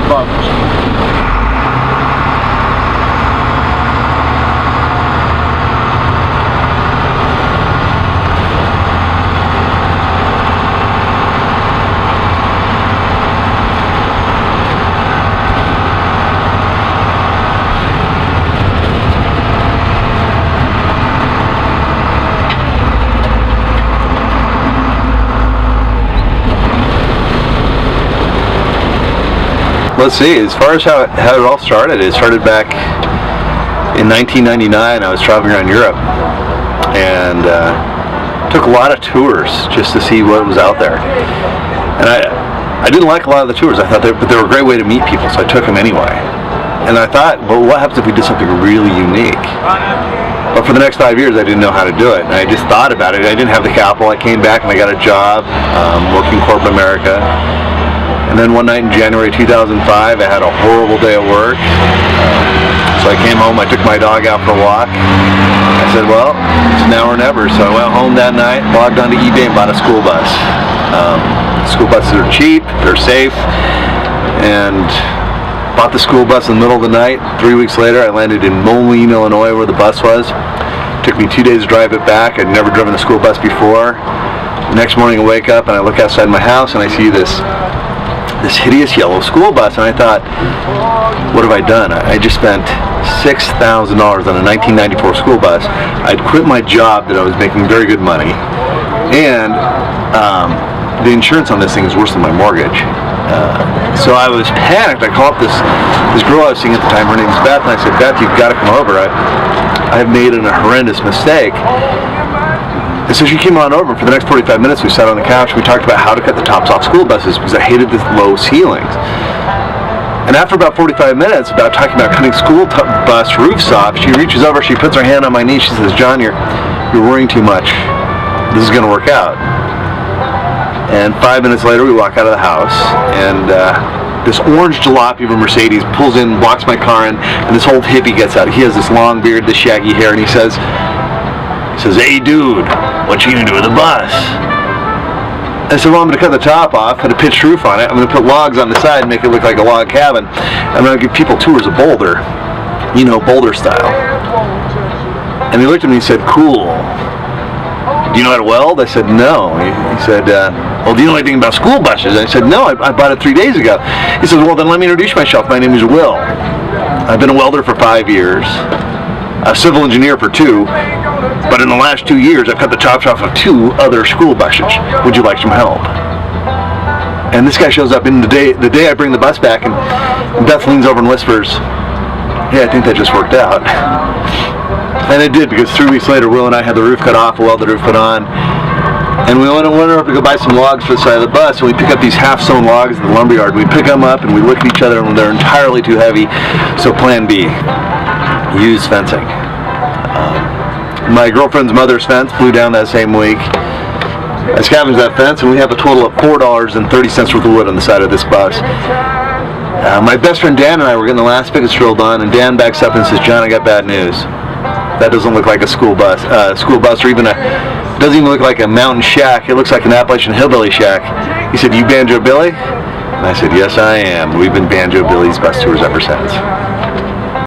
bumpers. Let's see, as far as how it all started, it started back in 1999. I was traveling around Europe and took a lot of tours just to see what was out there. And I didn't like a lot of the tours. I thought but they were a great way to meet people, so I took them anyway. And I thought, well, what happens if we did something really unique? But for the next 5 years, I didn't know how to do it. And I just thought about it. I didn't have the capital. I came back and I got a job working corporate America. And then one night in January 2005, I had a horrible day at work. So I came home, I took my dog out for a walk. I said, well, it's now or never. So I went home that night, logged onto eBay and bought a school bus. School buses are cheap, they're safe, and bought the school bus in the middle of the night. 3 weeks later, I landed in Moline, Illinois, where the bus was. Took me 2 days to drive it back. I'd never driven a school bus before. The next morning I wake up and I look outside my house and I see this hideous yellow school bus, and I thought, what have I done? I just spent $6,000 on a 1994 school bus. I'd quit my job that I was making very good money, and the insurance on this thing is worse than my mortgage. So I was panicked. I called up this girl I was seeing at the time. Her name's Beth, and I said, Beth, you've got to come over. I've made a horrendous mistake. And so she came on over, and for the next 45 minutes we sat on the couch and we talked about how to cut the tops off school buses because I hated the low ceilings. And after about 45 minutes about talking about cutting school bus roofs off, she reaches over, she puts her hand on my knee, she says, John, you're worrying too much. This is going to work out. And 5 minutes later we walk out of the house, and this orange jalopy of a Mercedes pulls in, blocks my car in, and this old hippie gets out. He has this long beard, this shaggy hair, and he says, hey dude, what you gonna do with the bus? I said, well, I'm gonna cut the top off, put a pitched roof on it, I'm gonna put logs on the side and make it look like a log cabin. I'm gonna give people tours of Boulder, you know, Boulder style. And he looked at me and said, cool. Do you know how to weld? I said, no. He said, well, do you know anything about school buses? I said, no, I bought it 3 days ago. He said, well, then let me introduce myself. My name is Will. I've been a welder for 5 years, a civil engineer for 2, but in the last 2 years, I've cut the tops off of 2 other school buses. Would you like some help? And this guy shows up in the day I bring the bus back, and Beth leans over and whispers, hey, I think that just worked out. And it did, because 3 weeks later, Will and I had the roof cut off, a welded roof put on, and we went over to go buy some logs for the side of the bus, and we pick up these half-sewn logs at the lumberyard. We pick them up, and we look at each other, and they're entirely too heavy, so plan B, use fencing. My girlfriend's mother's fence blew down that same week. I scavenged that fence, and we have a total of $4.30 worth of wood on the side of this bus. My best friend Dan and I were getting the last spigots drilled on, and Dan backs up and says, John, I got bad news. That doesn't look like a school bus, or even doesn't even look like a mountain shack. It looks like an Appalachian hillbilly shack. He said, you Banjo Billy? And I said, yes, I am. We've been Banjo Billy's bus tours ever since.